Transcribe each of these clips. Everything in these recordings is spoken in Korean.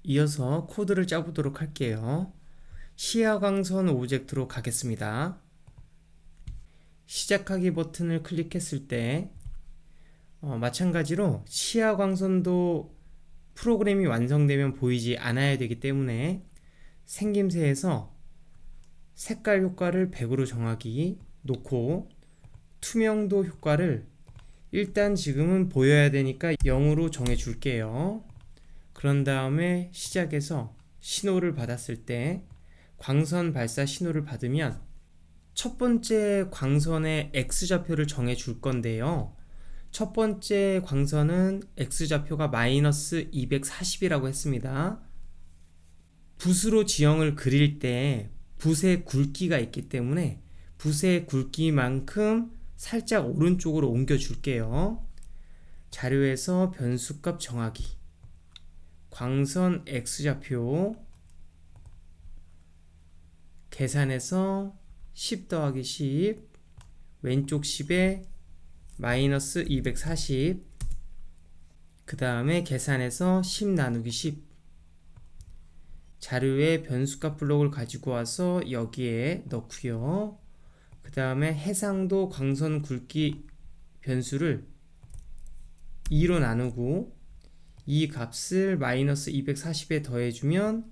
이어서 코드를 짜보도록 할게요. 시야광선 오브젝트로 가겠습니다. 시작하기 버튼을 클릭했을 때 마찬가지로 시야광선도 프로그램이 완성되면 보이지 않아야 되기 때문에 생김새에서 색깔 효과를 100으로 정하기 놓고 투명도 효과를 일단 지금은 보여야 되니까 0으로 정해 줄게요. 그런 다음에 시작해서 신호를 받았을 때 광선 발사 신호를 받으면 첫 번째 광선의 X좌표를 정해 줄 건데요. 첫 번째 광선은 X좌표가 마이너스 240이라고 했습니다. 붓으로 지형을 그릴 때 붓의 굵기가 있기 때문에 붓의 굵기만큼 살짝 오른쪽으로 옮겨 줄게요. 자료에서 변수값 정하기, 광선 X좌표, 계산해서 10 더하기 10, 왼쪽 10에 마이너스 240, 그 다음에 계산해서 10 나누기 10, 자료에 변수값 블록을 가지고 와서 여기에 넣고요. 그 다음에 해상도 광선 굵기 변수를 2로 나누고 이 값을 마이너스 240에 더해주면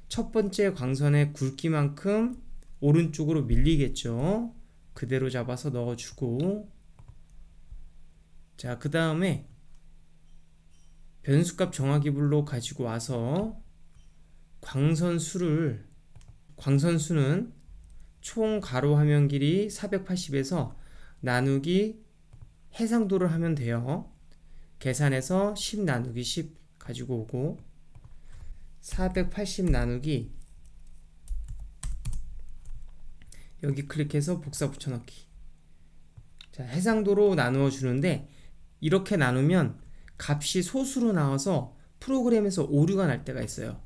첫 번째 광선의 굵기만큼 오른쪽으로 밀리겠죠. 그대로 잡아서 넣어주고, 자, 그 다음에 변수값 정하기 블록 가지고 와서 광선수는 총 가로 화면 길이 480에서 나누기 해상도를 하면 돼요. 계산해서 10 나누기 10 가지고 오고 480 나누기 여기 클릭해서 복사 붙여넣기. 자, 해상도로 나누어 주는데 이렇게 나누면 값이 소수로 나와서 프로그램에서 오류가 날 때가 있어요.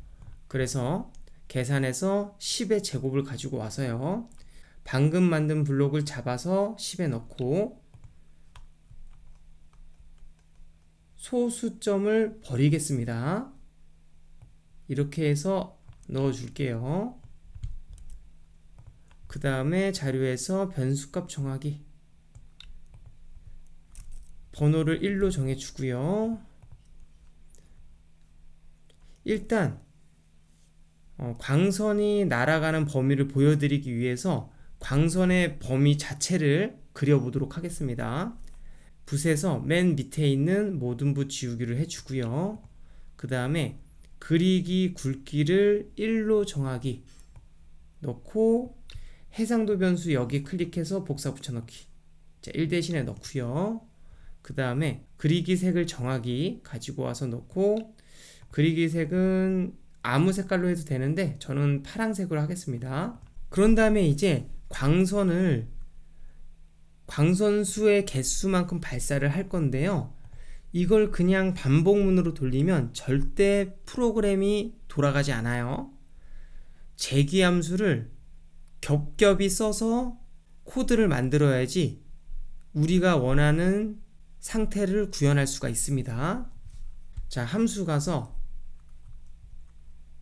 그래서 계산해서 10의 제곱을 가지고 와서요. 방금 만든 블록을 잡아서 10에 넣고 소수점을 버리겠습니다. 이렇게 해서 넣어 줄게요. 그 다음에 자료에서 변수값 정하기, 번호를 1로 정해 주고요. 일단 광선이 날아가는 범위를 보여드리기 위해서 광선의 범위 자체를 그려보도록 하겠습니다. 붓에서 맨 밑에 있는 모든 붓 지우기를 해주고요. 그 다음에 그리기 굵기를 1로 정하기 넣고 해상도 변수 여기 클릭해서 복사 붙여넣기. 자, 1 대신에 넣고요. 그 다음에 그리기 색을 정하기 가지고 와서 넣고 그리기 색은 아무 색깔로 해도 되는데 저는 파란색으로 하겠습니다. 그런 다음에 이제 광선수의 개수만큼 발사를 할 건데요. 이걸 그냥 반복문으로 돌리면 절대 프로그램이 돌아가지 않아요. 재기함수를 겹겹이 써서 코드를 만들어야지 우리가 원하는 상태를 구현할 수가 있습니다. 자, 함수 가서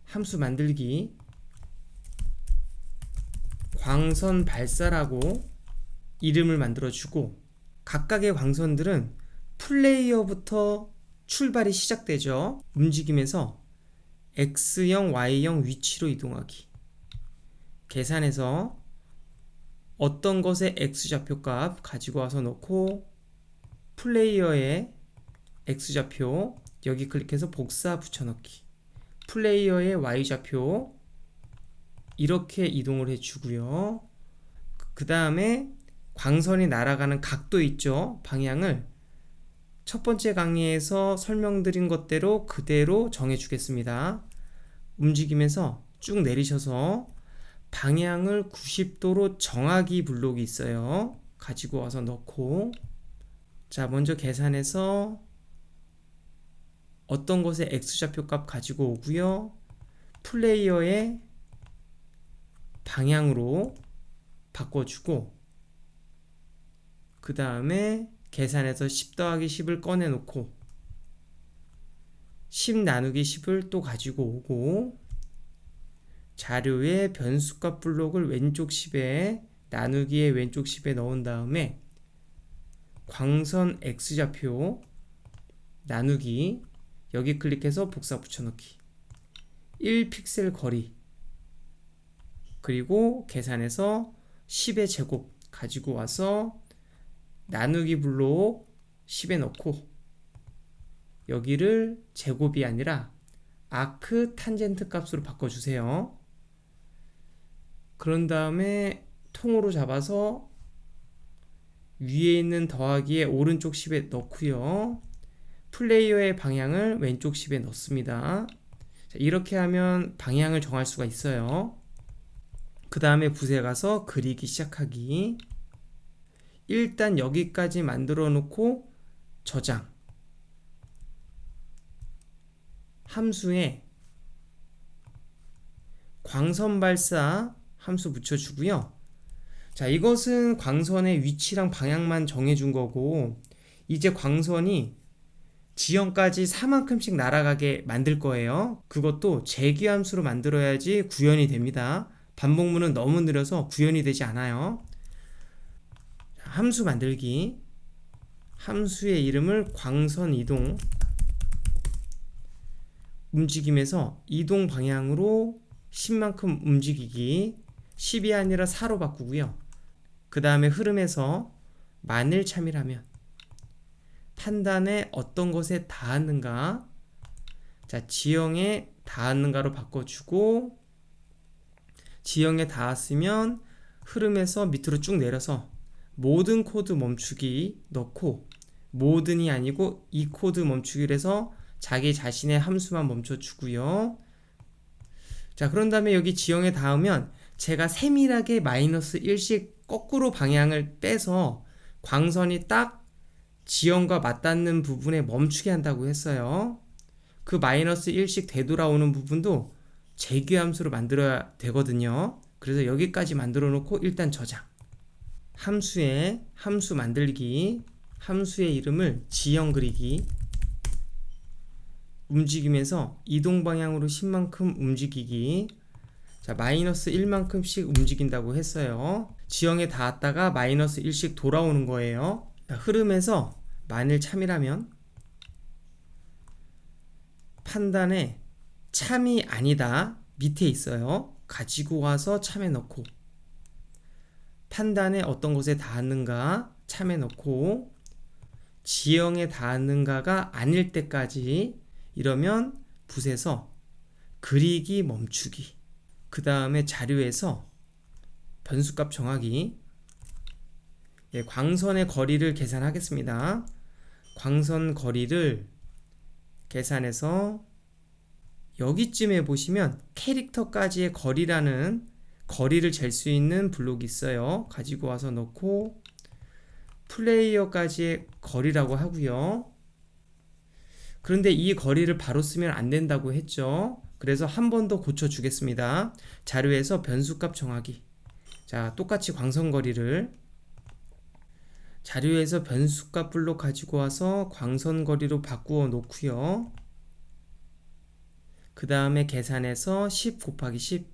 함수 만들기 광선 발사라고 이름을 만들어주고 각각의 광선들은 플레이어부터 출발이 시작되죠. 움직임에서 X형, Y형 위치로 이동하기. 계산해서 어떤 것의 X좌표값 가지고 와서 넣고 플레이어의 X좌표 여기 클릭해서 복사 붙여넣기. 플레이어의 Y좌표 이렇게 이동을 해주고요. 그 다음에 광선이 날아가는 각도 있죠. 방향을 첫 번째 강의에서 설명드린 것대로 그대로 정해주겠습니다. 움직임에서 쭉 내리셔서 방향을 90도로 정하기 블록이 있어요. 가지고 와서 넣고, 자, 먼저 계산해서 어떤 것의 X좌표 값 가지고 오고요. 플레이어의 방향으로 바꿔주고 그 다음에 계산해서 10 더하기 10을 꺼내놓고 10 나누기 10을 또 가지고 오고 자료에 변수값 블록을 왼쪽 10에 나누기에 왼쪽 10에 넣은 다음에 광선 X좌표 나누기 여기 클릭해서 복사 붙여넣기 1픽셀 거리 그리고 계산해서 10의 제곱 가지고 와서 나누기 블록 10에 넣고 여기를 제곱이 아니라 아크 탄젠트 값으로 바꿔주세요. 그런 다음에 통으로 잡아서 위에 있는 더하기에 오른쪽 10에 넣고요. 플레이어의 방향을 왼쪽 10에 넣습니다. 자, 이렇게 하면 방향을 정할 수가 있어요. 그 다음에 붓에 가서 그리기 시작하기. 일단 여기까지 만들어 놓고 저장. 함수에 광선 발사 함수 붙여주고요. 자, 이것은 광선의 위치랑 방향만 정해준 거고 이제 광선이 지형까지 4만큼씩 날아가게 만들 거예요. 그것도 재기함수로 만들어야지 구현이 됩니다. 반복문은 너무 느려서 구현이 되지 않아요. 함수 만들기. 함수의 이름을 광선 이동. 움직임에서 이동 방향으로 10만큼 움직이기. 10이 아니라 4로 바꾸고요. 그 다음에 흐름에서 만일 참이라면 판단에 어떤 것에 닿았는가. 자, 지형에 닿았는가로 바꿔주고 지형에 닿았으면 흐름에서 밑으로 쭉 내려서 모든 코드 멈추기 넣고 모든이 아니고 이 코드 멈추기를 해서 자기 자신의 함수만 멈춰주고요. 자, 그런 다음에 여기 지형에 닿으면 제가 세밀하게 마이너스 1씩 거꾸로 방향을 빼서 광선이 딱 지형과 맞닿는 부분에 멈추게 한다고 했어요. 그 마이너스 1씩 되돌아오는 부분도 재규함수로 만들어야 되거든요. 그래서 여기까지 만들어 놓고 일단 저장. 함수에 함수 만들기. 함수의 이름을 지형 그리기. 움직이면서 이동 방향으로 10만큼 움직이기. 자, 마이너스 1만큼씩 움직인다고 했어요. 지형에 닿았다가 마이너스 1씩 돌아오는 거예요. 자, 흐름에서 만일 참이라면 판단에 참이 아니다 밑에 있어요. 가지고 와서 참에 넣고 판단에 어떤 것에 닿았는가 참에 넣고 지형에 닿았는가가 아닐 때까지 이러면 붓에서 그리기 멈추기. 그 다음에 자료에서 변수값 정하기. 예, 광선의 거리를 계산하겠습니다. 광선 거리를 계산해서 여기쯤에 보시면 캐릭터까지의 거리라는 거리를 잴 수 있는 블록이 있어요. 가지고 와서 넣고 플레이어까지의 거리라고 하고요. 그런데 이 거리를 바로 쓰면 안 된다고 했죠. 그래서 한 번 더 고쳐주겠습니다. 자료에서 변수값 정하기. 자, 똑같이 광선 거리를 자료에서 변수값 블록 가지고 와서 광선 거리로 바꾸어 놓고요. 그 다음에 계산해서 10 곱하기 10.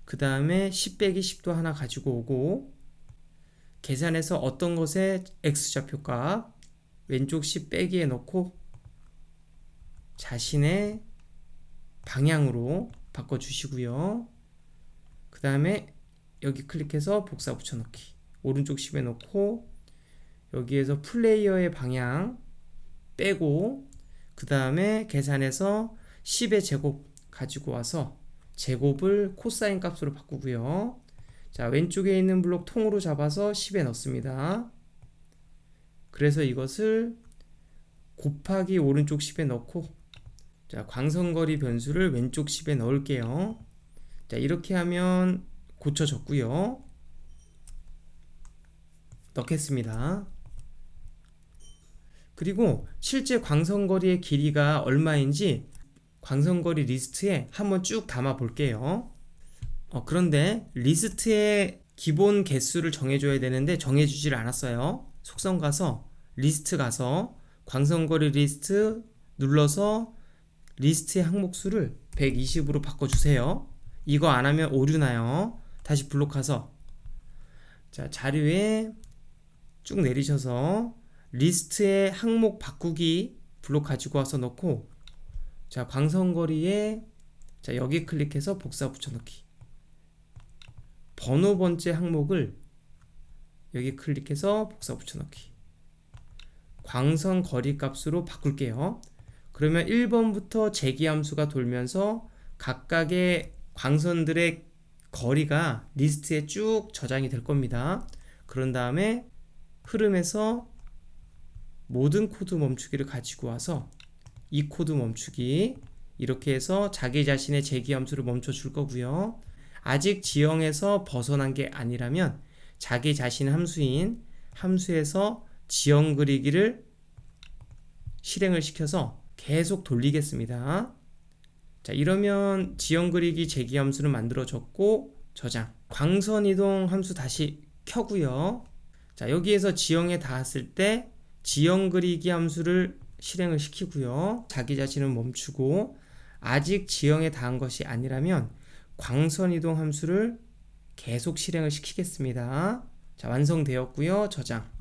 그 다음에 10 빼기 10도 하나 가지고 오고 계산해서 어떤 것에 X좌표값 왼쪽 10 빼기에 넣고 자신의 방향으로 바꿔주시고요. 그 다음에 여기 클릭해서 복사 붙여넣기. 오른쪽 10에 넣고 여기에서 플레이어의 방향 빼고 그 다음에 계산해서 10의 제곱 가지고 와서 제곱을 코사인 값으로 바꾸고요. 자, 왼쪽에 있는 블록 통으로 잡아서 10에 넣습니다. 그래서 이것을 곱하기 오른쪽 10에 넣고 자, 광선거리 변수를 왼쪽 10에 넣을게요. 자, 이렇게 하면 고쳐졌고요. 넣겠습니다. 그리고 실제 광선거리의 길이가 얼마인지 광선거리 리스트에 한번 쭉 담아 볼게요. 그런데 리스트에 기본 개수를 정해줘야 되는데 정해주질 않았어요. 속성 가서 리스트 가서 광선거리 리스트 눌러서 리스트의 항목수를 120으로 바꿔주세요. 이거 안하면 오류 나요. 다시 블록 가서 자, 자료에 쭉 내리셔서 리스트의 항목 바꾸기 블록 가지고 와서 넣고, 자, 광선거리에 자, 여기 클릭해서 복사 붙여넣기, 번호 번째 항목을 여기 클릭해서 복사 붙여넣기, 광선 거리 값으로 바꿀게요. 그러면 1번부터 제기함수가 돌면서 각각의 광선들의 거리가 리스트에 쭉 저장이 될 겁니다. 그런 다음에 흐름에서 모든 코드 멈추기를 가지고 와서 이 코드 멈추기, 이렇게 해서 자기 자신의 제기함수를 멈춰 줄 거고요. 아직 지형에서 벗어난 게 아니라면 자기 자신 함수인 함수에서 지형 그리기를 실행을 시켜서 계속 돌리겠습니다. 자, 이러면 지형 그리기 제기함수는 만들어졌고, 저장, 광선 이동 함수 다시 켜고요. 자, 여기에서 지형에 닿았을 때 지형 그리기 함수를 실행을 시키고요. 자기 자신은 멈추고, 아직 지형에 닿은 것이 아니라면 광선 이동 함수를 계속 실행을 시키겠습니다. 자, 완성되었고요. 저장.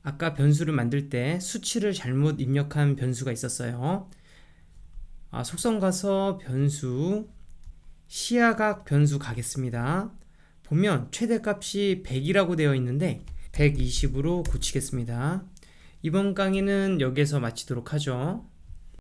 아까 변수를 만들 때 수치를 잘못 입력한 변수가 있었어요. 속성 가서 변수, 시야각 변수 가겠습니다. 보면 최대값이 100이라고 되어 있는데 120으로 고치겠습니다. 이번 강의는 여기에서 마치도록 하죠.